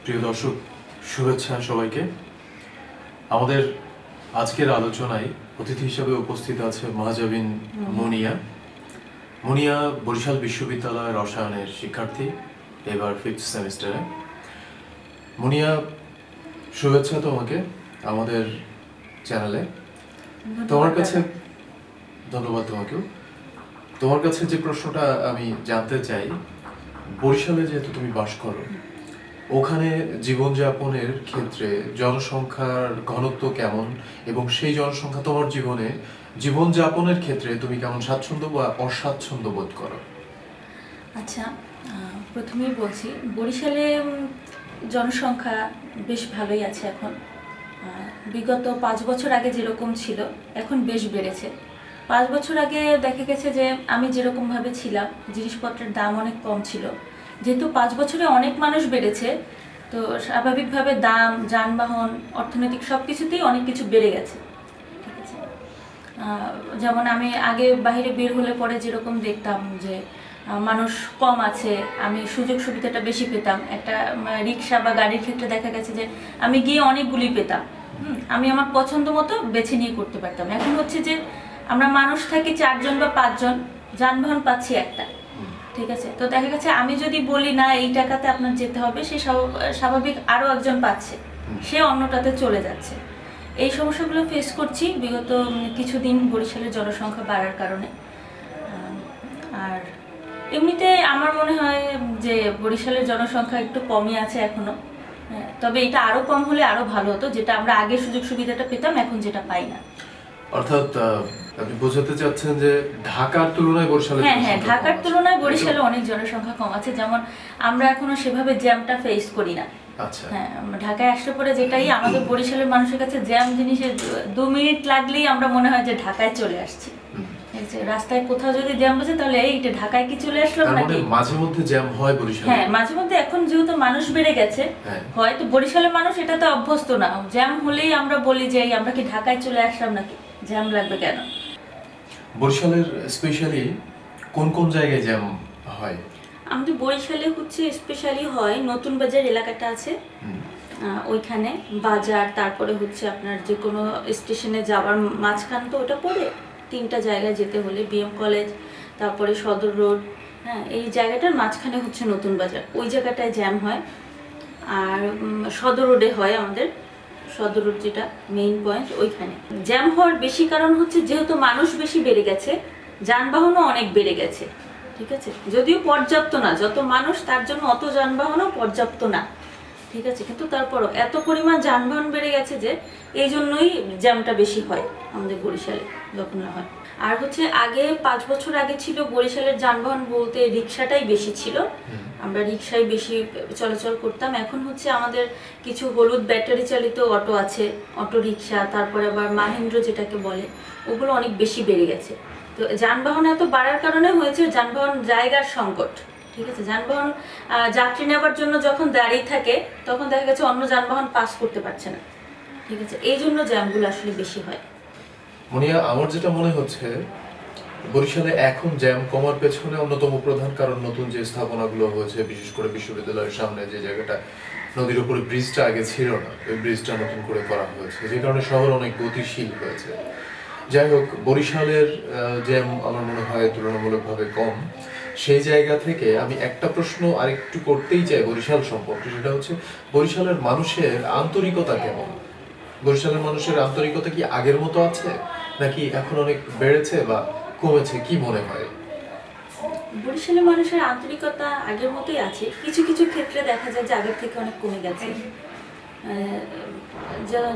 প্রিয় দর্শক, শুভেচ্ছা সবাইকে। আমাদের আজকের আলোচনায় অতিথি হিসেবে উপস্থিত আছে মাহজাবিন মুনিয়া। মুনিয়া বরিশাল বিশ্ববিদ্যালয়ের রসায়নের শিক্ষার্থী, এবার 5th সেমিস্টারে। মুনিয়া, শুভেচ্ছা তোমাকে আমাদের চ্যানেলে। তোমার কাছে ধন্যবাদ। তোমাকেও তোমার কাছে যে প্রশ্নটা আমি জানতে চাই, বরিশালে যেহেতু তুমি বাস করো, ওখানে জীবনযাপনের ক্ষেত্রে জনসংখ্যার ঘনত্ব কেমন, এবং সেই জনসংখ্যা তোমার জীবনে জীবনযাপনের ক্ষেত্রে তুমি কেমন স্বাচ্ছন্দ্য বা অস্বাচ্ছন্দ্য বোধ করো? আচ্ছা, প্রথমেই বলছি বরিশালে জনসংখ্যা বেশ ভালোই আছে এখন। বিগত 5 বছর আগে যেরকম ছিল এখন বেশ বেড়েছে। 5 বছর আগে দেখা গেছে যে আমি যেরকমভাবে ছিলাম, জিনিসপত্রের দাম অনেক কম ছিল। যেহেতু 5 বছরে অনেক মানুষ বেড়েছে, তো স্বাভাবিকভাবে দাম, যানবাহন, অর্থনৈতিক সব কিছুতেই অনেক কিছু বেড়ে গেছে। ঠিক আছে, যেমন আমি আগে বাইরে বের হলে পরে যেরকম দেখতাম যে মানুষ কম আছে, আমি সুযোগ সুবিধাটা বেশি পেতাম। একটা রিক্সা বা গাড়ির ক্ষেত্রে দেখা গেছে যে আমি গিয়ে অনেকগুলি পেতাম, আমি আমার পছন্দ মতো বেছে নিয়ে করতে পারতাম। এখন হচ্ছে যে আমরা মানুষ থাকি 4 জন বা 5 জন, যানবাহন পাচ্ছি একটা। ঠিক আছে, তো দেখা গেছে আমি যদি বলি না এই টাকাতে আপনার যেতে হবে, সে স্বাভাবিক আরও একজন পাচ্ছে, সে অন্যটাতে চলে যাচ্ছে। এই সমস্যাগুলো ফেস করছি বিগত কিছুদিন বরিশালের জনসংখ্যা বাড়ার কারণে। আর এমনিতে আমার মনে হয় যে বরিশালের জনসংখ্যা একটু কমই আছে এখনো, তবে এটা আরো কম হলে আরো ভালো হতো, যেটা আমরা আগে সুযোগ সুবিধাটা পেতাম এখন যেটা পাই না। অর্থাৎ আপনি বোঝাতে চাচ্ছেন যে ঢাকার তুলনায় বরিশালে? হ্যাঁ, ঢাকার তুলনায় বরিশালে অনেক জনসংখ্যা কম আছে। যেমন আমরা এখনো সেভাবে জ্যামটা ফেস করি না। আচ্ছা, হ্যাঁ, ঢাকায় আসলে পরে যেটাই আমাদের বরিশালের মানুষের কাছে জ্যাম জিনিসে 2 মিনিট লাগলেই আমরা মনে হয় যে ঢাকায় চলে আসছি। রাস্তায় কোথাও যদি জ্যাম বসে তাহলে এইটা ঢাকায় কি চলে আসলাম নাকি? মাঝে মধ্যে জ্যাম হয় বরিশালে। হ্যাঁ, মাঝে মধ্যে। এখন যেহেতু মানুষ বেড়ে গেছে, হয়তো বরিশালের মানুষ এটাতে অভ্যস্ত না। জ্যাম হলেই আমরা বলি যে আমরা কি ঢাকায় চলে আসলাম নাকি, জ্যাম লাগবে কেন? বরিশালের স্পেশালি কোন কোন জায়গায় জ্যাম হয়? আমাদের বরিশালে হচ্ছে স্পেশালি হয় নতুন বাজার এলাকাটা আছে, ওইখানে বাজার, তারপরে হচ্ছে আপনার যে কোনো স্টেশনে যাওয়ার মাঝখান তো ওটা পড়ে 3টা জায়গায় যেতে হলে, বিএম কলেজ, তারপরে সদর রোড, হ্যাঁ, এই জায়গাটার মাঝখানে হচ্ছে নতুন বাজার, ওই জায়গাটায় জ্যাম হয়। আর সদর রোডে হয়, আমাদের সদর রোড যেটা মেইন পয়েন্ট, ওইখানে জ্যাম হওয়ার বেশি কারণ হচ্ছে যেহেতু মানুষ বেশি বেড়ে গেছে, যানবাহনও অনেক বেড়ে গেছে। ঠিক আছে, যদিও পর্যাপ্ত না, যত মানুষ তার জন্য অত যানবাহনও পর্যাপ্ত না। ঠিক আছে, কিন্তু তারপরও এত পরিমাণ যানবাহন বেড়ে গেছে যে এই জন্যই জ্যামটা বেশি হয় আমাদের বরিশালে যখন না হয়। আর হচ্ছে আগে 5 বছর আগে ছিল বরিশালের যানবাহন বলতে রিক্সাটাই বেশি ছিল, আমরা রিক্সায় বেশি চলাচল করতাম। এখন হচ্ছে আমাদের কিছু হলুদ ব্যাটারি চালিত অটো আছে, অটো রিক্সা, তারপরে আবার মাহেন্দ্র যেটাকে বলে, ওগুলো অনেক বেশি বেড়ে গেছে। তো যানবাহন এত বাড়ার কারণে হয়েছে যানবাহন জায়গার সংকট। ঠিক আছে, যানবাহন যাত্রী নেওয়ার জন্য যখন দাঁড়িয়ে থাকে তখন দেখা গেছে অন্য যানবাহন পাস করতে পারছে না। ঠিক আছে, এই জন্য জ্যামগুলো আসলে বেশি হয়। মুনিয়া, আমার যেটা মনে হচ্ছে বরিশালে এখন জ্যাম কমার পেছনে অন্যতম প্রধান কারণ নতুন যে স্থাপনাগুলো হয়েছে, বিশেষ করে বিশ্ববিদ্যালয়ের সামনে যে জায়গাটা, নদীর উপরে ব্রিজটা আগে ছিল না, ওই ব্রিজটা নতুন করে করা হয়েছে, যে কারণে শহর অনেক গতিশীল হয়েছে। যাই হোক, বরিশালের জ্যাম আমার মনে হয় তুলনামূলকভাবে কম। সেই জায়গা থেকে আমি একটা প্রশ্ন আরেকটু করতেই চাই বরিশাল সম্পর্কে, সেটা হচ্ছে বরিশালের মানুষের আন্তরিকতা কেমন? বরিশালের মানুষের আন্তরিকতা কি আগের মতো আছে, নাকি এখন অনেক বেড়েছে বা কমেছে, কি মনে হয়? বরিশালের মানুষের আন্তরিকতা আগের মতোই আছে, কিছু কিছু ক্ষেত্রে দেখা যায় যে আগের থেকে অনেক কমে গেছে।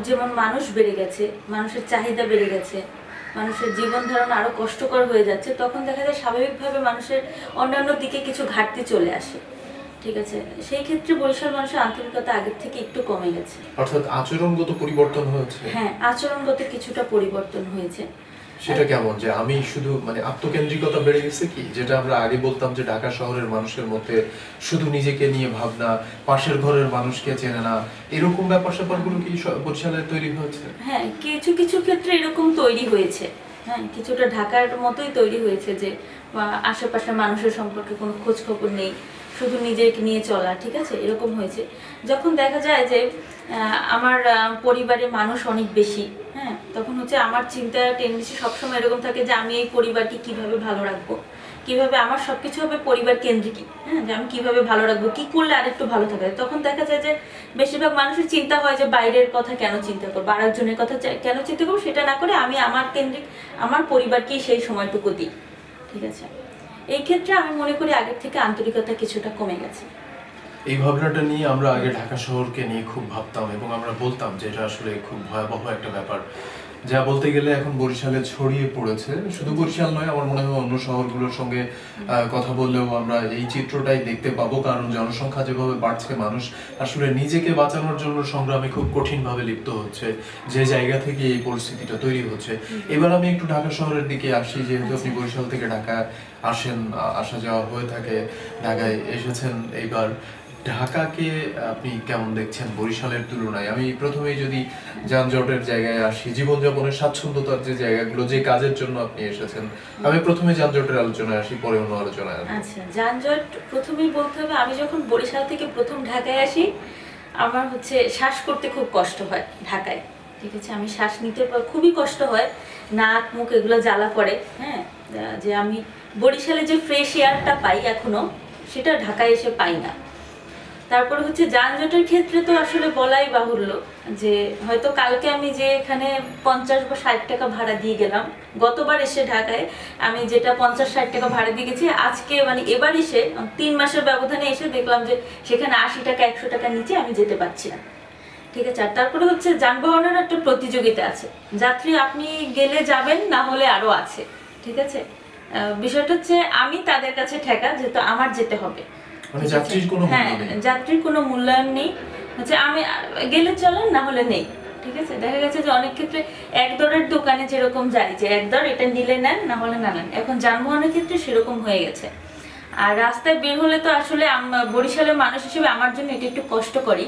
যেমন মানুষ বেড়ে গেছে, মানুষের চাহিদা বেড়ে গেছে, মানুষের জীবন ধারণ আরো কষ্টকর হয়ে যাচ্ছে, তখন দেখা যায় স্বাভাবিকভাবে মানুষের অন্যান্য দিকে কিছু ঘাটতি চলে আসে। ঠিক আছে, সেই ক্ষেত্রে বরিশাল মানুষের আন্তরিকতা আগের থেকে একটু কমে গেছে। অর্থাৎ আচরণগত পরিবর্তন হয়েছে? হ্যাঁ, আচরণগত কিছুটা পরিবর্তন হয়েছে। সেটা কেমন? যে আমি শুধু আত্মকেন্দ্রিকতা বেড়ে গেছে কি, যেটা আমরা আগে বলতাম যে ঢাকা শহরের মানুষের মধ্যে শুধু নিজেকে নিয়ে ভাবনা, পাশের ঘরের মানুষকে চেনে না, এরকম ব্যাপার স্যাপারগুলো কি বরিশালে তৈরি হয়েছে? হ্যাঁ, কিছু কিছু ক্ষেত্রে এরকম তৈরি হয়েছে। হ্যাঁ, কিছুটা ঢাকার মতোই তৈরি হয়েছে যে আশেপাশের মানুষের সম্পর্কে কোনো খোঁজ খবর নেই, শুধু নিজেকে নিয়ে চলা, ঠিক আছে, এরকম হয়েছে। যখন দেখা যায় যে আমার পরিবারের মানুষ অনেক বেশি, হ্যাঁ, তখন হচ্ছে আমার চিন্তা টেন্ডেন্সি সবসময় এরকম থাকে যে আমি এই পরিবারকে কিভাবে ভালো রাখবো, কিভাবে আমার সবকিছু হবে পরিবার কেন্দ্রিক, হ্যাঁ, যে আমি কিভাবে ভালো রাখবো, কি করলে আরেকটু ভালো থাকে। তখন দেখা যায় যে বেশিরভাগ মানুষের চিন্তা হয় যে বাইরের কথা কেন চিন্তা করবো, আরেকজনের কথা কেন চিন্তা করবো, সেটা না করে আমি আমার কেন্দ্রিক আমার পরিবারকেই সেই সময়টুকু দিই, ঠিক আছে। এই ক্ষেত্রে আমি মনে করি আগের থেকে আন্তরিকতা কিছুটা কমে গেছে। এই ভাবনাটা নিয়ে আমরা আগে ঢাকা শহরকে নিয়ে খুব ভাবতাম এবং আমরা বলতাম যে এটা আসলে খুব ভয়াবহ একটা ব্যাপার, যা বলতে গেলে এখন বরিশালে ছড়িয়ে পড়েছে। শুধু বরিশাল নয়, আমার মনে হয় অন্য শহরগুলোর সঙ্গে কথা বললেও আমরা এই চিত্রটাই দেখতে পাবো, কারণ জনসংখ্যা যেভাবে বাড়ছে মানুষ আসলে নিজেকে বাঁচানোর জন্য সংগ্রামে খুব কঠিনভাবে লিপ্ত হচ্ছে, যে জায়গা থেকে এই পরিস্থিতিটা তৈরি হচ্ছে। এবার আমি একটু ঢাকা শহরের দিকে আসি, যেহেতু আপনি বরিশাল থেকে ঢাকা আসেন, আসা যাওয়া হয়ে থাকে, ঢাকায় এসেছেন এইবার। ঢাকাকে আপনি কেমন দেখছেন বরিশালের তুলনায়? আমি প্রথমেই যদি যানজটের জায়গায় আসি, জীবনযাপনের স্বাচ্ছন্দ্যতার যে জায়গাগুলো, যে কাজের জন্য আপনি এসেছেন, আমি প্রথমে যানজটের আলোচনায় আসি, পরে অন্য আলোচনায় আসি। আচ্ছা, যানজট প্রথমেই বলতে হবে, আমি যখন বরিশাল থেকে প্রথম ঢাকায় আসি আমার হচ্ছে শ্বাস করতে খুব কষ্ট হয় ঢাকায়, ঠিক আছে, আমি শ্বাস নিতে খুবই কষ্ট হয়, নাক মুখ এগুলো জ্বালা করে, হ্যাঁ, যে আমি বরিশালে যে ফ্রেশ এয়ারটা পাই এখনো সেটা ঢাকায় এসে পাই না। তারপর হচ্ছে যানজটের ক্ষেত্রে তো আসলে বলাই বাহুল্য, যে হয়তো কালকে আমি যে এখানে 50 বা 60 টাকা ভাড়া দিয়ে গেলাম, গতবার এসে ঢাকায় আমি যেটা 50-60 টাকা ভাড়া দিয়ে গেছি, আজকে মানে এবার এসে 3 মাসের ব্যবধানে এসে দেখলাম যে সেখানে 80 টাকা 100 টাকার নিচে আমি যেতে পারছি না, ঠিক আছে। আর তারপরে হচ্ছে যানবাহনের একটা প্রতিযোগিতা আছে, যাত্রী আপনি গেলে যাবেন, না হলে আরো আছে, ঠিক আছে। বিষয়টা হচ্ছে আমি তাদের কাছে ঠেকা, যেহেতু আমার যেতে হবে, মানে যাত্রীর কোনো হ্যাঁ, যাত্রীর কোনো মূল্যায়ন নেই, হচ্ছে আমি গেলে চলেন, না হলে নেই, ঠিক আছে। দেখা গেছে যে অনেক ক্ষেত্রে এক দরের দোকানে যেরকম যায় যে এক দর, এটা নিলে নেন, না হলে না নেন, এখন যানবাহনের ক্ষেত্রে সেরকম হয়ে গেছে। আর রাস্তায় বের হলে তো আসলে বরিশালের মানুষ হিসেবে আমার জন্য এটা একটু কষ্ট করি,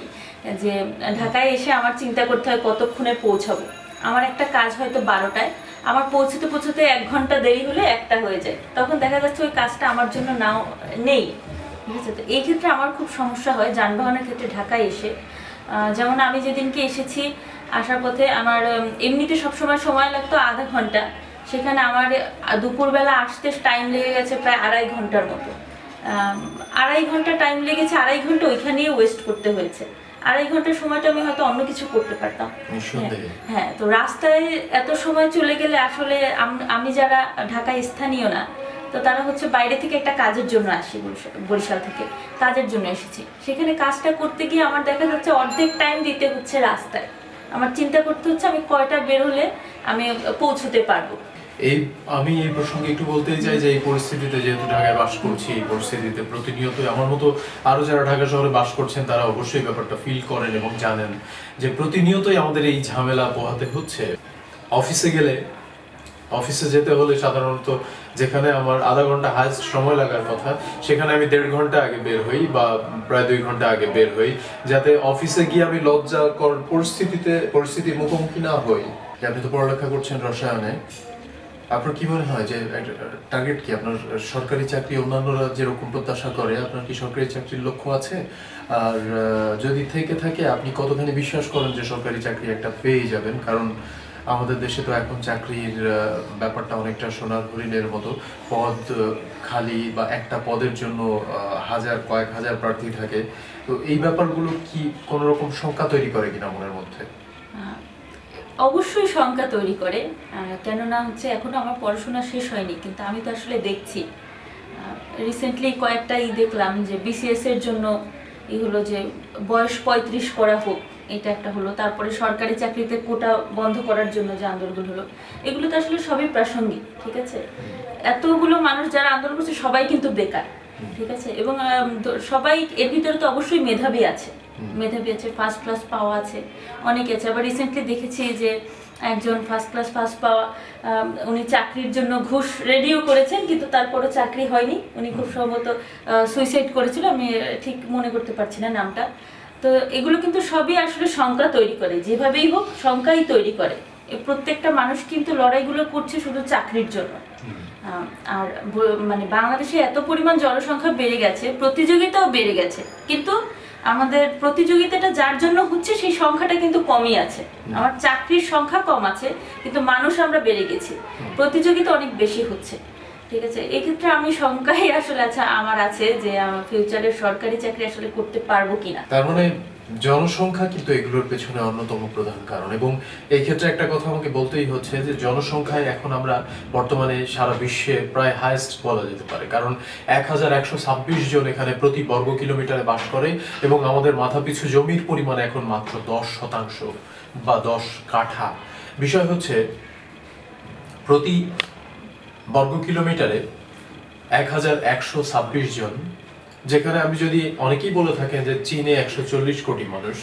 যে ঢাকায় এসে আমার চিন্তা করতে হয় কতক্ষণে পৌঁছাবো। আমার একটা কাজ হয়তো 12টায়, আমার পৌঁছতে পৌঁছতে 1 ঘন্টা দেরি হলে 1টা হয়ে যায়, তখন দেখা যাচ্ছে ওই কাজটা আমার জন্য নাও নেই, ঠিক আছে। তো এই ক্ষেত্রে আমার খুব সমস্যা হয় যানবাহনের ক্ষেত্রে ঢাকায় এসে। যেমন আমি যেদিনকে এসেছি, আসার পথে আমার এমনিতে সবসময় সময় লাগতো আধা ঘন্টা, সেখানে আমার দুপুরবেলা আসতে টাইম লেগে গেছে প্রায় 2.5 ঘন্টার মতো। 2.5 ঘন্টা টাইম লেগেছে, 2.5 ঘন্টা ওইখানেই ওয়েস্ট করতে হয়েছে। 2.5 ঘন্টার সময়টা আমি হয়তো অন্য কিছু করতে পারতাম। হ্যাঁ, তো রাস্তায় এত সময় চলে গেলে আসলে আমি যারা ঢাকায় স্থানীয় না, তো তারা হচ্ছে বাইরে থেকে একটা কাজের জন্য আসি, বরিশাল থেকে কাজের জন্য এসেছি, সেখানে কাজটা করতে গিয়ে আমার দেখা যাচ্ছে অর্ধেক টাইম দিতে হচ্ছে রাস্তায়, আমার চিন্তা করতে হচ্ছে আমি কয়টা বের হলে আমি পৌঁছতে পারবো। আমি এই প্রসঙ্গে একটু বলতে চাই যে এই পরিস্থিতিতে, যেহেতু ঢাকায় বাস করছি, এই পরিস্থিতিতে প্রতিনিয়ত আমার মতো আরো যারা ঢাকা শহরে বাস করছেন তারা অবশ্যই ব্যাপারটা ফিল করেন এবং জানেন যে প্রতিনিয়তই আমাদের এই ঝামেলা পোহাতে হচ্ছে। অফিসে গেলে, অফিসে যেতে হলে সাধারণত যেখানে আমার আধা ঘন্টা হাইস্ট সময় লাগার কথা, সেখানে আমি 1.5 ঘন্টা আগে বের হই বা প্রায় 2 ঘন্টা আগে বের হই, যাতে অফিসে গিয়ে আমি লজ্জাকর পরিস্থিতির মুখোমুখি না হই। আপনি তো পড়ালেখা করছেন রসায়নে, আপনার কি মনে হয় যে টার্গেট কি আপনার? সরকারি চাকরি অন্যান্যরা যেরকম প্রত্যাশা করে, আপনার কি সরকারি চাকরির লক্ষ্য আছে? আর যদি থেকে থাকে, আপনি কতখানি বিশ্বাস করেন যে সরকারি চাকরি একটা পেয়ে যাবেন? কারণ আমাদের দেশে তো এখন চাকরির ব্যাপারটা অনেকটা সোনার হরিণের মতো, পদ খালি বা একটা পদের জন্য কয়েক হাজার প্রার্থী থাকে। তো এই ব্যাপারগুলো কি কোনো রকম শঙ্কা তৈরি করে কিনা মনের মধ্যে? অবশ্যই শঙ্কা তৈরি করে, কেননা হচ্ছে এখনো আমার পড়াশোনা শেষ হয়নি, কিন্তু আমি তো আসলে দেখছি রিসেন্টলি কয়েকটা দেখলাম যে বিসিএস এর জন্য হলো যে বয়স 35 করা হোক, এটা একটা হলো। তারপরে সরকারি চাকরিতে কোটা বন্ধ করার জন্য যে আন্দোলন হলো, এগুলো তো আসলে সবই প্রাসঙ্গিক, ঠিক আছে। এতগুলো মানুষ যারা আন্দোলন করছে সবাই কিন্তু বেকার, ঠিক আছে, এবং সবাই এর ভিতরে তো অবশ্যই মেধাবী আছে, ফার্স্ট ক্লাস পাওয়া আছে, অনেকে আছে। আবার রিসেন্টলি দেখেছি যে একজন ফার্স্ট ক্লাস পাওয়া, উনি চাকরির জন্য ঘুষ রেডিও করেছেন, কিন্তু তারপরও চাকরি হয়নি, উনি খুব সম্ভবত সুইসাইড করেছিল, আমি ঠিক মনে করতে পারছি না নামটা। তো এগুলো কিন্তু সবই আসলে শঙ্কা তৈরি করে, যেভাবেই হোক শঙ্কাই তৈরি করে। প্রত্যেকটা মানুষ কিন্তু লড়াইগুলো করছে শুধু চাকরির জন্য, আর মানে বাংলাদেশে এত পরিমাণ জনসংখ্যা বেড়ে গেছে, প্রতিযোগিতাও বেড়ে গেছে, কিন্তু আমাদের প্রতিযোগিতাটা যার জন্য হচ্ছে সেই সংখ্যাটা কিন্তু কমই আছে। আমার চাকরির সংখ্যা কম আছে, কিন্তু মানুষ আমরা বেড়ে গেছি, প্রতিযোগিতা অনেক বেশি হচ্ছে। ঠিক আছে, এক্ষেত্রে আমি শঙ্কাই আসলে আমার আছে যে আমার ফিউচারে সরকারি চাকরি আসলে করতে পারবো কিনা। তার মানে জনসংখ্যা কিন্তু এগুলোর পেছনে অন্যতম প্রধান কারণ। এবং এই ক্ষেত্রে একটা কথা আমাকে বলতেই হচ্ছে যে জনসংখ্যায় এখন আমরা বর্তমানে সারা বিশ্বে প্রায় হাইয়েস্ট বলা যেতে পারে, কারণ 1126 জন এখানে প্রতি বর্গ কিলোমিটারে বাস করে এবং আমাদের মাথাপিছু জমির পরিমাণ এখন মাত্র 10% বা 10 কাঠা। বিষয় হচ্ছে প্রতি বর্গ কিলোমিটারে 1126 জন, যেখানে আমি যদি অনেকেই বলে থাকেন যে চীনে 140 কোটি মানুষ,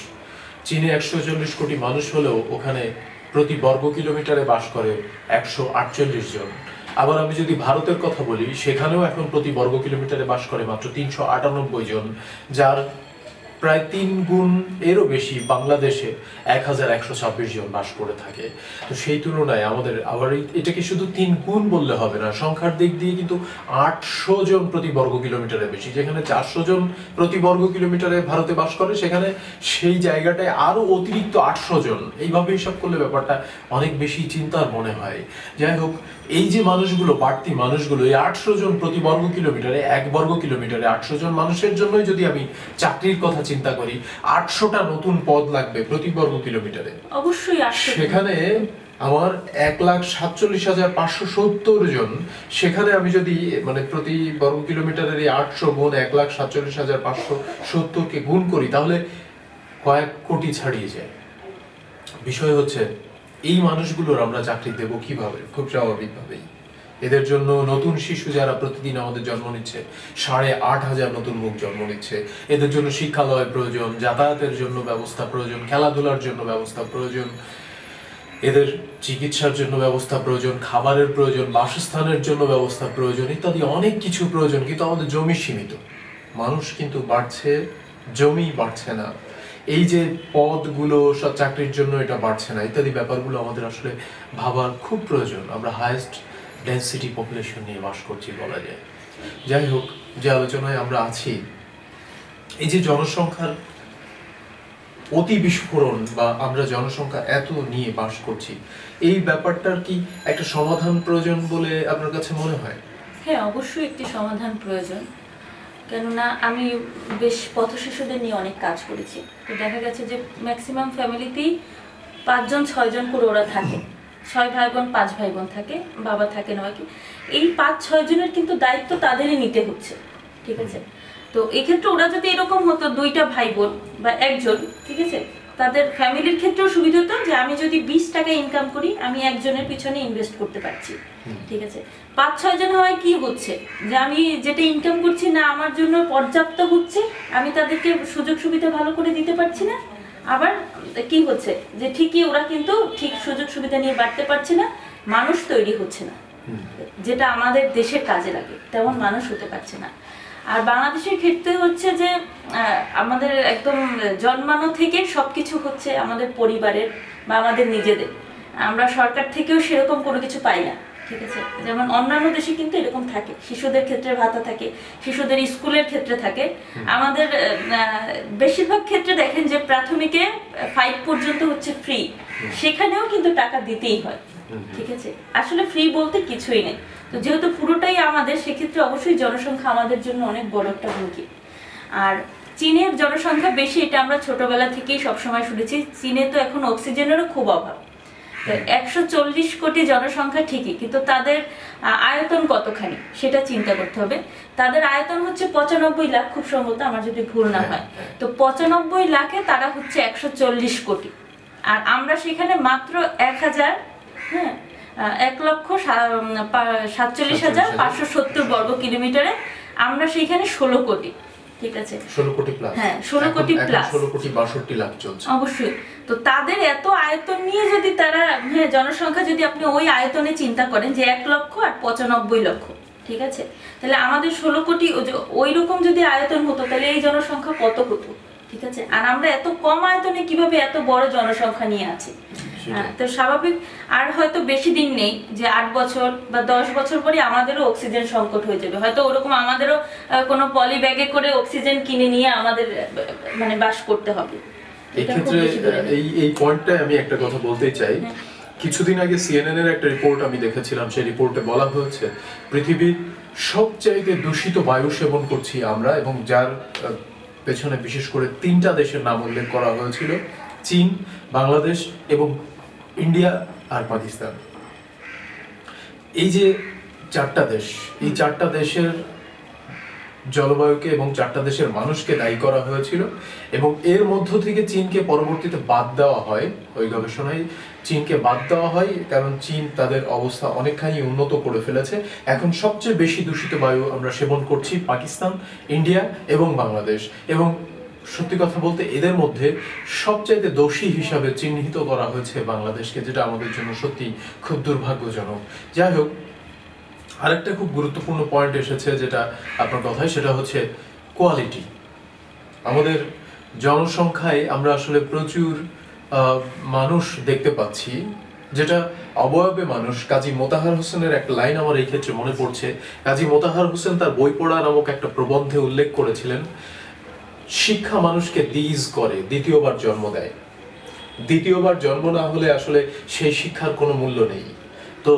চীনে 140 কোটি মানুষ হলেও ওখানে প্রতি বর্গ কিলোমিটারে বাস করে 148 জন। আবার আমি যদি ভারতের কথা বলি, সেখানেও এখন প্রতি বর্গ কিলোমিটারে বাস করে মাত্র 398 জন, যার প্রায় 3 গুণ এরও বেশি বাংলাদেশে 1126 জন বাস করে থাকে। তো সেই তুলনায় আমাদের আবার এটাকে শুধু 3 গুণ বললে হবে না, সংখ্যার দিক দিয়ে কিন্তু 800 জন প্রতি বর্গ কিলোমিটারে বেশি। যেখানে 400 জন প্রতি বর্গ কিলোমিটারে ভারতে বাস করে, সেখানে সেই জায়গাটায় আরো অতিরিক্ত 800 জন। এইভাবে হিসাব করলে ব্যাপারটা অনেক বেশি চিন্তার মনে হয়। যাই হোক, এই যে মানুষগুলো, বাড়তি মানুষগুলো, এই 800 জন প্রতি বর্গ কিলোমিটারে, 1 বর্গ কিলোমিটারে 800 জন মানুষের জন্যই যদি আমি চাকরির কথা চিন্তা করি, 800টা নতুন পদ লাগবে প্রতি বর্গ কিলোমিটারে। অবশ্যই 800। সেখানে আমার 1,47,570 জন, সেখানে আমি যদি মানে প্রতি বর্গ কিলোমিটারের 800 গুণ 1,47,570 কে গুণ করি, তাহলে কয়েক কোটি ছাড়িয়ে যায়। বিষয় হচ্ছে এই মানুষগুলোর আমরা চাকরি দেব কিভাবে? খুব স্বাভাবিকভাবেই এদের জন্য নতুন শিশু যারা প্রতিদিন আমাদের জন্ম নিচ্ছে, 8,500 নতুন মুখ জন্ম নিচ্ছে, এদের জন্য শিক্ষালয় প্রয়োজন, যাতায়াতের জন্য ব্যবস্থা প্রয়োজন, খেলাধুলার জন্য ব্যবস্থা প্রয়োজন, এদের চিকিৎসার জন্য ব্যবস্থা প্রয়োজন, খাবারের প্রয়োজন, বাসস্থানের জন্য ব্যবস্থা প্রয়োজন, ইত্যাদি অনেক কিছু প্রয়োজন। কিন্তু আমাদের জমি সীমিত, মানুষ কিন্তু বাড়ছে, জমি বাড়ছে না। এই যে পদগুলো সব চাকরির জন্য এটা বাড়ছে না, ইত্যাদি ব্যাপারগুলো আমাদের আসলে ভাবার খুব প্রয়োজন। আমরা হাইয়েস্ট ডেন্সিটি পপুলেশন নিয়ে বাস করছি বলা যায়। যাই হোক, যে আলোচনায় আমরা আছি, এই যে জনসংখ্যার অতি বিস্ফোরণ বা আমরা জনসংখ্যা এত নিয়ে বাস করছি, এই ব্যাপারটার কি একটা সমাধান প্রয়োজন বলে আপনার কাছে মনে হয়? হ্যাঁ, অবশ্যই একটি সমাধান প্রয়োজন। কেননা আমি বেশ পথ শিশুদের নিয়ে অনেক কাজ করেছি, তো দেখা গেছে যে ম্যাক্সিমাম ফ্যামিলিতেই 5 জন 6 জন করে ওরা থাকে, 6 ভাই বোন 5 ভাই বোন থাকে, বাবা থাকে না কি। এই 5-6 জনের কিন্তু দায়িত্ব তাদেরই নিতে হচ্ছে। ঠিক আছে, তো এই ক্ষেত্রে ওরা যদি এরকম হতো 2টা ভাই বোন বা একজন, ঠিক আছে, তাদের ফ্যামিলির ক্ষেত্রেও সুবিধা হতো যে আমি যদি 20 টাকা ইনকাম করি, আমি একজনের পিছনে ইনভেস্ট করতে পারছি। ঠিক আছে, 5-6 জন হয় কি হচ্ছে যে আমি যেটা ইনকাম করছি না আমার জন্য পর্যাপ্ত হচ্ছে, আমি তাদেরকে সুযোগ সুবিধা ভালো করে দিতে পারছি না। আবার কি হচ্ছে যে ঠিকই ওরা কিন্তু ঠিক সুযোগ সুবিধা নিয়ে বাড়তে পারছে না, মানুষ তৈরি হচ্ছে না, যেটা আমাদের দেশের কাজে লাগে তেমন মানুষ হতে পারছে না। আর বাংলাদেশের ক্ষেত্রে হচ্ছে যে আমাদের একদম জন্মানো থেকে সবকিছু হচ্ছে আমাদের পরিবারের বা আমাদের নিজেদের, আমরা সরকার থেকেও সেরকম কোনো কিছু পাই না। ঠিক আছে, যেমন অন্যান্য দেশে কিন্তু এরকম থাকে, শিশুদের ক্ষেত্রে ভাতা থাকে, শিশুদের স্কুলের ক্ষেত্রে থাকে। আমাদের বেশিরভাগ ক্ষেত্রে দেখেন যে প্রাথমিকে 5 পর্যন্ত হচ্ছে ফ্রি, সেখানেও কিন্তু টাকা দিতেই হয়। ঠিক আছে, আসলে ফ্রি বলতে কিছুই নেই। তো যেহেতু পুরোটাই আমাদের, সেক্ষেত্রে অবশ্যই জনসংখ্যা আমাদের জন্য অনেক বড় একটা হুমকি। আর চীনের জনসংখ্যা বেশি, এটা আমরা ছোটবেলা থেকেই সবসময় শুনেছি। চীনে তো এখন অক্সিজেনেরও খুব অভাব। 140 কোটি জনসংখ্যা ঠিকই, কিন্তু তাদের আয়তন কতখানি সেটা চিন্তা করতে হবে। তাদের আয়তন হচ্ছে 95 লাখ, খুব সম্ভবত, আমার যদি ভুল না হয়। তো 95 লাখে তারা হচ্ছে 140 কোটি, আর আমরা সেখানে মাত্র 1,47,570 বর্গ কিলোমিটারে, আমরা সেখানে 16 কোটি। ঠিক আছে, 16 কোটি প্লাস। হ্যাঁ, 16 কোটি প্লাস, 16 কোটি 62 লাখ চলছে। অবশ্যই। তো তাদের এত আয়তন নিয়ে যদি তারা, জনসংখ্যা যদি আপনি ওই আয়তনে চিন্তা করেন যে 1 লক্ষ আর 95 লক্ষ, ঠিক আছে, তাহলে আমাদের 16 কোটি ওই রকম যদি আয়তন হতো, তাহলে এই জনসংখ্যা কত হতো? ঠিক আছে, আর আমরা এত কম আয়তনে কিভাবে এত বড় জনসংখ্যা নিয়ে আছি? সেটাই। তো স্বাভাবিক আর হয়তো বেশি দিন নেই যে 8 বছর বা 10 বছর পরে আমাদেরও অক্সিজেন সংকট হয়ে যাবে, হয়তো ওরকম আমাদেরও কোনো পলি ব্যাগে করে অক্সিজেন কিনে নিয়ে আমাদের মানে বাস করতে হবে। এই ক্ষেত্রে এই পয়েন্টটায় আমি একটা কথা বলতেই চাই। কিছুদিন আগে সিএনএন এর একটা রিপোর্ট আমি দেখেছিলাম, সেই রিপোর্টে বলা হয়েছে পৃথিবীর সবচাইতে দূষিত বায়ু সেবন করছি আমরা, এবং যার পেছনে বিশেষ করে 3টা দেশের নাম উল্লেখ করা হয়েছিল, চীন, বাংলাদেশ এবং ইন্ডিয়া আর পাকিস্তান। এই যে 4টা দেশ, এই 4টা দেশের জলবায়ুকে এবং 4টা দেশের মানুষকে দায়ী করা হয়েছিল, এবং এর মধ্য থেকে চীনকে পরবর্তীতে বাদ দেওয়া হয়। ওই গবেষণায় চীনকে বাদ দেওয়া হয় কারণ চীন তাদের অবস্থা অনেকখানি উন্নত করে ফেলেছে। এখন সবচেয়ে বেশি দূষিত বায়ু আমরা সেবন করছি পাকিস্তান, ইন্ডিয়া এবং বাংলাদেশ। এবং সত্যি কথা বলতে এদের মধ্যে সবচাইতে দোষী হিসাবে চিহ্নিত করা হয়েছে বাংলাদেশকে, যেটা আমাদের জন্য সত্যি খুব দুর্ভাগ্যজনক। যাই হোক, আরেকটা খুব গুরুত্বপূর্ণ পয়েন্ট এসেছে যেটা আপনার কথায়, সেটা হচ্ছে কোয়ালিটি। আমাদের জনসংখ্যায় আমরা আসলে প্রচুর মানুষ দেখতে পাচ্ছি, যেটা অবয়বে মানুষ। কাজী মোতাহার হোসেনের একটা লাইন আমার এই ক্ষেত্রে মনে পড়ছে। কাজী মোতাহার হোসেন তার বই পড়া নামক একটা প্রবন্ধে উল্লেখ করেছিলেন, শিক্ষা মানুষকে দ্বিজ করে, দ্বিতীয়বার জন্ম দেয়। দ্বিতীয়বার জন্ম না হলে আসলে সেই শিক্ষার কোনো মূল্য নেই। তো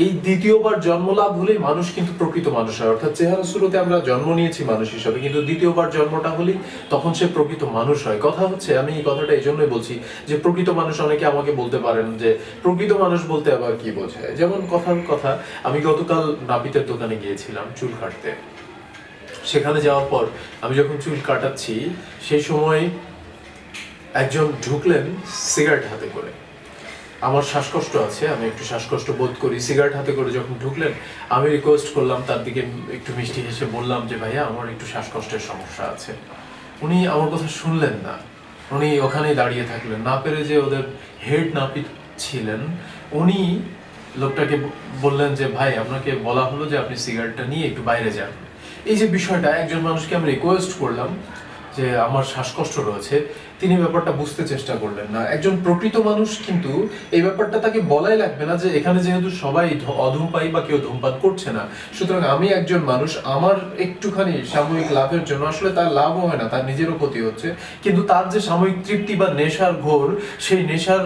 এই দ্বিতীয়বার জন্ম লাভ হলেই মানুষ কিন্তু প্রকৃত মানুষ হয়। অর্থাৎ চেহারা শুরুতে আমরা জন্ম নিয়েছি মানুষ হিসাবে, কিন্তু দ্বিতীয়বার জন্মটা হলেই তখন সে প্রকৃত মানুষ হয়। কথা হচ্ছে, আমি এই কথাটা এই জন্যই বলছি যে প্রকৃত মানুষ, অনেকে আমাকে বলতে পারেন যে প্রকৃত মানুষ বলতে আবার কি বোঝায়। যেমন কথার কথা, আমি গতকাল নাপিতের দোকানে গিয়েছিলাম চুল কাটতে। সেখানে যাওয়ার পর আমি যখন চুল কাটাচ্ছি, সেই সময় একজন ঢুকলেন সিগারেট হাতে করে। আমার শ্বাসকষ্ট আছে, আমি একটু শ্বাসকষ্ট বোধ করি। সিগারেট হাতে করে যখন ঢুকলেন, আমি রিকোয়েস্ট করলাম তার দিকে, একটু মিষ্টি হেসে বললাম যে ভাইয়া আমার একটু শ্বাসকষ্টের সমস্যা আছে। উনি আমার কথা শুনলেন না, উনি ওখানেই দাঁড়িয়ে থাকলেন। না পেরে যে ওদের হেড নাপিত ছিলেন, উনি লোকটাকে বললেন যে ভাই, আপনাকে বলা হলো যে আপনি সিগারেটটা নিয়ে একটু বাইরে যান। এই যে বিষয়টা, একজন মানুষকে আমি রিকোয়েস্ট করলাম যে আমার শ্বাসকষ্ট রয়েছে, তিনি ব্যাপারটা বুঝতে চেষ্টা করলেন না। একজন প্রকৃত মানুষ কিন্তু এই ব্যাপারটা তাকে বলাই লাগবে না যে এখানে যেহেতু সবাই অধূমপায়ী বা কেউ ধূমপান করছে না, সুতরাং আমি একজন মানুষ, আমার একটুখানি সাময়িক লাভের জন্য, আসলে তার লাভও হয় না, তার নিজেরও ক্ষতি হচ্ছে, কিন্তু তার যে সাময়িক তৃপ্তি বা নেশার ঘোর, সেই নেশার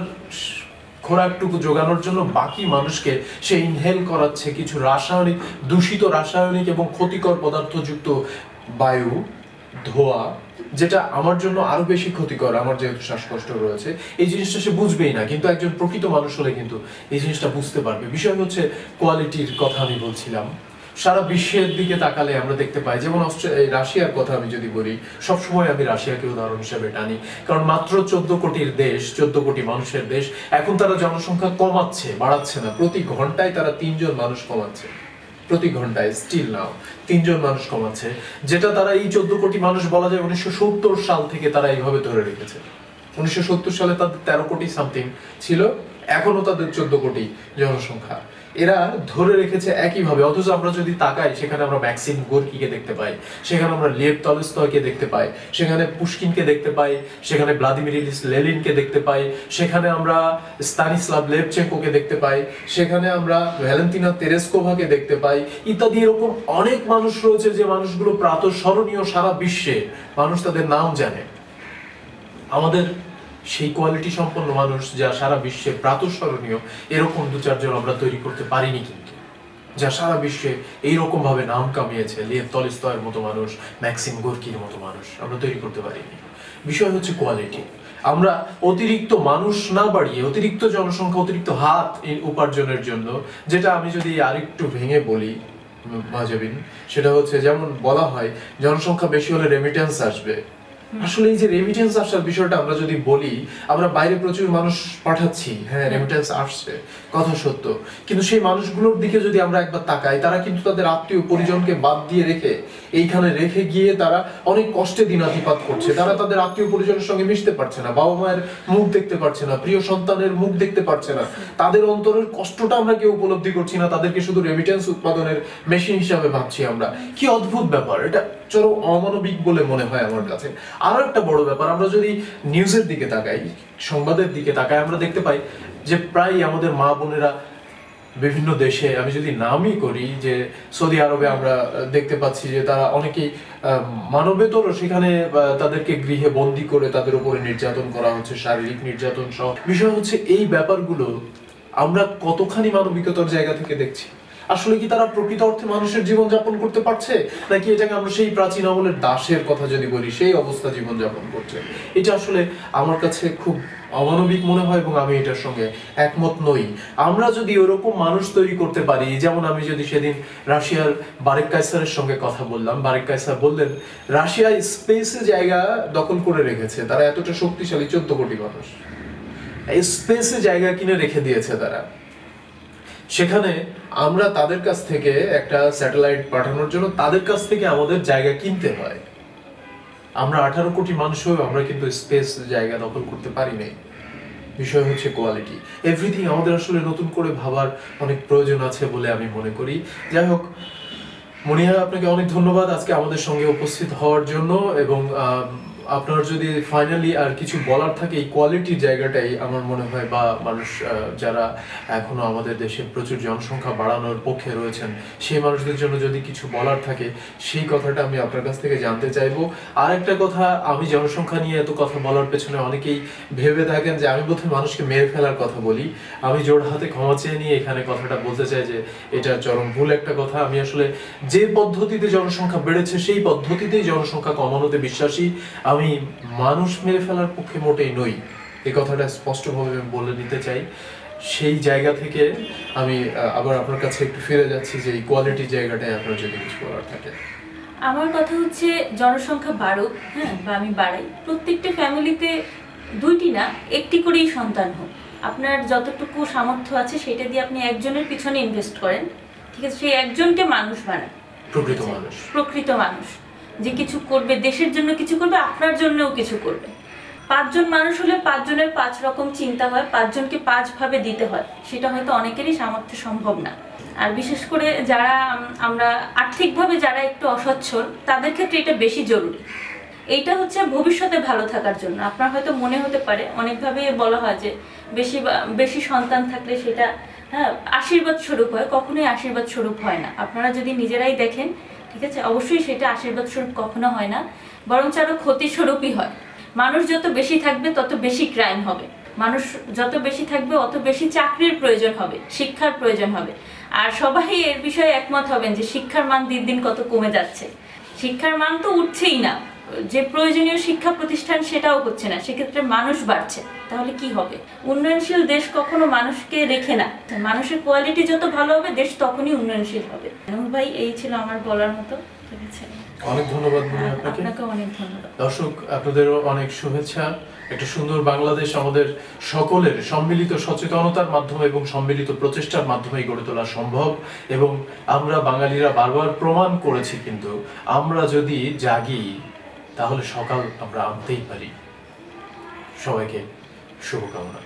খোরাকটুকু যোগানোর জন্য বাকি মানুষকে সে ইনহেল করাচ্ছে কিছু রাসায়নিক, দূষিত রাসায়নিক এবং ক্ষতিকর পদার্থযুক্ত বায়ু, ধোঁয়া, যেটা আমার জন্য আরো বেশি ক্ষতিকর। আমার যেহেতু শ্বাসকষ্ট রয়েছে, এই জিনিসটা সে বুঝবেই না, কিন্তু একজন প্রকৃত মানুষ হলে কিন্তু এই জিনিসটা বুঝতে পারবে। বিষয় হচ্ছে কোয়ালিটির কথা আমি বলছিলাম। সারা বিশ্বের দিকে তাকালে আমরা দেখতে পাই, যেমন রাশিয়ার কথা আমি যদি বলি, সবসময় আমি রাশিয়াকে উদাহরণ হিসেবে টানি, কারণ মাত্র 14 কোটির দেশ, 14 কোটি মানুষের দেশ, এখন তারা জনসংখ্যা কমাচ্ছে, বাড়াচ্ছে না। প্রতি ঘন্টায় তারা 3 জন মানুষ কমাচ্ছে, প্রতি ঘন্টায় স্টিল নাও 3 জন মানুষ কমাচ্ছে, যেটা তারা এই 14 কোটি মানুষ বলা যায় 1970 সাল থেকে তারা এইভাবে ধরে রেখেছে। 1970 সালে তাদের 13 কোটি সামথিং ছিল, এখনো তাদের 14 কোটি জনসংখ্যা। এরা ধরে রেখেছে একইভাবে। অথচ আমরা যদি তাকাই, সেখানে আমরা ম্যাক্সিম গোর্কিকে দেখতে পাই, সেখানে আমরা লেভ টলস্টয়কে দেখতে পাই, সেখানে পুশকিনকে দেখতে পাই, সেখানে ভ্লাদিমির ইলিচ লেনিনকে দেখতে পাই, সেখানে আমরা স্তানিস্লাভ লেভচেঙ্কোকে দেখতে পাই, সেখানে আমরা ভ্যালেন্টিনা তেরেস্কোভাকে দেখতে পাই, ইত্যাদি। এরকম অনেক মানুষ রয়েছে যে মানুষগুলো প্রাতঃস্মরণীয়, সারা বিশ্বে মানুষ তাদের নাম জানে। আমাদের সেই কোয়ালিটি সম্পন্ন মানুষ যা সারা বিশ্বে প্রাতঃস্মরণীয়, এরকম 2-4 জন আমরা তৈরি করতে পারিনি, কিন্তু যা সারা বিশ্বে এইরকম ভাবে নাম কামিয়েছে, লেভ টলস্টয়ের মতো মানুষ, ম্যাক্সিম গোর্কির মতো মানুষ আমরা তৈরি করতে পারিনি। বিষয় হচ্ছে কোয়ালিটি। আমরা অতিরিক্ত মানুষ না বাড়িয়ে, অতিরিক্ত জনসংখ্যা, অতিরিক্ত হাত উপার্জনের জন্য, যেটা আমি যদি আরেকটু ভেঙে বলি মাহজাবিন, সেটা হচ্ছে, যেমন বলা হয় জনসংখ্যা বেশি হলে রেমিটেন্স আসবে। আসলে এই যে রেমিটেন্স আসার বিষয়টা আমরা যদি বলি, আমরা বাইরে প্রচুর মানুষ পাঠাচ্ছি, হ্যাঁ রেমিটেন্স আসছে, কথা সত্য, কিন্তু সেই মানুষগুলোর দিকে যদি আমরা একবার তাকাই, তারা কিন্তু তাদের আত্মীয় পরিজনকে বাদ দিয়ে রেখে, এইখানে রেখে গিয়ে তারা অনেক কষ্টে দিনাতিপাত করছে। তারা তাদের আত্মীয় পরিজনের সঙ্গে মিশতে পারছে না, বাবা মায়ের মুখ দেখতে পারছে না, প্রিয় সন্তানের মুখ দেখতে পারছে না, তাদের অন্তরের কষ্টটা আমরা কেউ উপলব্ধি করছি না, তাদেরকে শুধু রেমিটেন্স উৎপাদনের মেশিন হিসাবে ভাবছি আমরা। কি অদ্ভুত ব্যাপার এটা, চরম অমানবিক বলে মনে হয় আমার কাছে। আরো একটা বড় ব্যাপার, আমরা যদি নিউজের দিকে তাকাই, সংবাদের দিকে তাকাই, আমরা দেখতে পাই যে প্রায় আমাদের মা বোনেরা বিভিন্ন দেশে, আমি যদি নামই করি যে সৌদি আরবে আমরা দেখতে পাচ্ছি যে তারা অনেকেই মানবেতর সেখানে তাদেরকে গৃহে বন্দী করে তাদের উপরে নির্যাতন করা হচ্ছে, শারীরিক নির্যাতন সহ। বিষয় হচ্ছে এই ব্যাপারগুলো আমরা কতখানি মানবিকতার জায়গা থেকে দেখছি। আসলে কি তারা প্রকৃত অর্থে মানুষের জীবন যাপন করতে পারছে, নাকি এটাকে আমরা সেই প্রাচীন আমলের দাসের কথা যদি বলি সেই অবস্থা জীবন যাপন করছে? এটা আসলে আমার কাছে খুব অমানবিক মনে হয় এবং আমি এটার সঙ্গে একমত নই। আমরা যদি ওরকম মানুষ তৈরি করতে পারি, যেমন আমি যদি সেদিন রাশিয়ার বারেক কায়সারের সঙ্গে কথা বললাম, বারেক কায়সার বললেন রাশিয়া স্পেসে জায়গা দখল করে রেখেছে, তারা এতটা শক্তিশালী, 14 কোটি মানুষ স্পেসে জায়গা কিনে রেখে দিয়েছে তারা। সেখানে আমরা তাদের কাছ থেকে একটা স্যাটেলাইট পাঠানোর জন্য তাদের কাছ থেকে আমাদের জায়গা কিনতে হয়। আমরা 18 কোটি মানুষ হয়েও আমরা কিন্তু স্পেস জায়গা দখল করতে পারি নাই। বিষয় হচ্ছে কোয়ালিটি। এভরিথিং আমাদের আসলে নতুন করে ভাবার অনেক প্রয়োজন আছে বলে আমি মনে করি। যাই হোক, মনিয়া, আপনাকে অনেক ধন্যবাদ আজকে আমাদের সঙ্গে উপস্থিত হওয়ার জন্য। এবং আপনার যদি ফাইনালি আর কিছু বলার থাকে, এই কোয়ালিটির জায়গাটাই আমার মনে হয়, বা মানুষ যারা এখনো আমাদের দেশে প্রচুর জনসংখ্যা বাড়ানোর পক্ষে রয়েছেন সেই মানুষদের জন্য যদি কিছু বলার থাকে সেই কথাটা আমি আপনার কাছ থেকে জানতে চাইবো। আর একটা কথা, আমি জনসংখ্যা নিয়ে এত কথা বলার পেছনে অনেকেই ভেবে থাকেন যে আমি বোধহয় মানুষকে মেরে ফেলার কথা বলি। আমি জোর হাতে ক্ষমা চেয়ে নিয়ে এখানে কথাটা বলতে চাই যে এটা চরম ভুল একটা কথা। আমি আসলে যে পদ্ধতিতে জনসংখ্যা বেড়েছে সেই পদ্ধতিতেই জনসংখ্যা কমানোতে বিশ্বাসী। আমি মানুষ মেরে ফেলার পক্ষে মোটেই নই, এই কথাটা স্পষ্টভাবে আমি বলে নিতে চাই। সেই জায়গা থেকে আমি আবার আপনার কাছে একটু ফিরে যাচ্ছি যে এই কোয়ালিটির জায়গাটায় আপনার যদি কিছু বলার থাকে। আমার কথা হচ্ছে জনসংখ্যা বাড়ুক, হ্যাঁ, বা আমি বাড়াই, প্রত্যেকটা ফ্যামিলিতে 2টি না 1টি করেই সন্তান হোক। আপনার যতটুকু সামর্থ্য আছে সেটা দিয়ে আপনি একজনের পিছনে ইনভেস্ট করেন, ঠিক আছে? সেই একজনকে মানুষ বানান, প্রকৃত মানুষ, প্রকৃত মানুষ যে কিছু করবে, দেশের জন্য কিছু করবে, আপনার জন্যও কিছু করবে। 5 জন মানুষ হলে 5 জনের 5 রকম চিন্তা হয়, 5 জনকে 5 ভাবে দিতে হয়, সেটা হয়তো অনেকেরই সামর্থ্য সম্ভব না। আর বিশেষ করে যারা আমরা আর্থিকভাবে যারা একটু অসচ্ছল তাদের ক্ষেত্রে এটা বেশি জরুরি। এইটা হচ্ছে ভবিষ্যতে ভালো থাকার জন্য। আপনার হয়তো মনে হতে পারে, অনেকভাবে বলা হয় যে বেশি সন্তান থাকলে সেটা আশীর্বাদ স্বরূপ হয়, কখনোই আশীর্বাদ স্বরূপ হয় না। আপনারা যদি নিজেরাই দেখেন, ঠিক আছে, অবশ্যই সেটা আশীর্বাদ স্বরূপ কখনো হয় না, বরঞ্চ আরো ক্ষতি স্বরূপই হয়। মানুষ যত বেশি থাকবে তত বেশি ক্রাইম হবে, মানুষ যত বেশি থাকবে অত বেশি চাকরির প্রয়োজন হবে, শিক্ষার প্রয়োজন হবে। আর সবাই এর বিষয়ে একমত হবেন যে শিক্ষার মান দিন দিন কত কমে যাচ্ছে। শিক্ষার মান তো উঠছেই না, যে প্রয়োজনীয় শিক্ষা প্রতিষ্ঠান সেটাও হচ্ছে না, সেক্ষেত্রে মানুষ বাড়ছে। তাহলে কি হবে? উন্নয়নশীল দেশ কখনো মানুষকে রেখে না। মানুষের কোয়ালিটি যত ভালো হবে দেশ তখনই উন্নয়নশীল হবে। ভাই, এই ছিল আমার বলার মতো, ঠিক আছে? অনেক ধন্যবাদ আপনাকে। আপনাকে অনেক ধন্যবাদ। দর্শক, আপনাদেরও অনেক শুভেচ্ছা। একটা সুন্দর বাংলাদেশ আমাদের সকলের সম্মিলিত সচেতনতার মাধ্যমে এবং সম্মিলিত প্রচেষ্টার মাধ্যমেই গড়ে তোলা সম্ভব। এবং আমরা বাঙালিরা বারবার প্রমাণ করেছি, কিন্তু আমরা যদি জাগি তাহলে সকাল আমরা আনতেই পারি। সবাইকে শুভকামনা।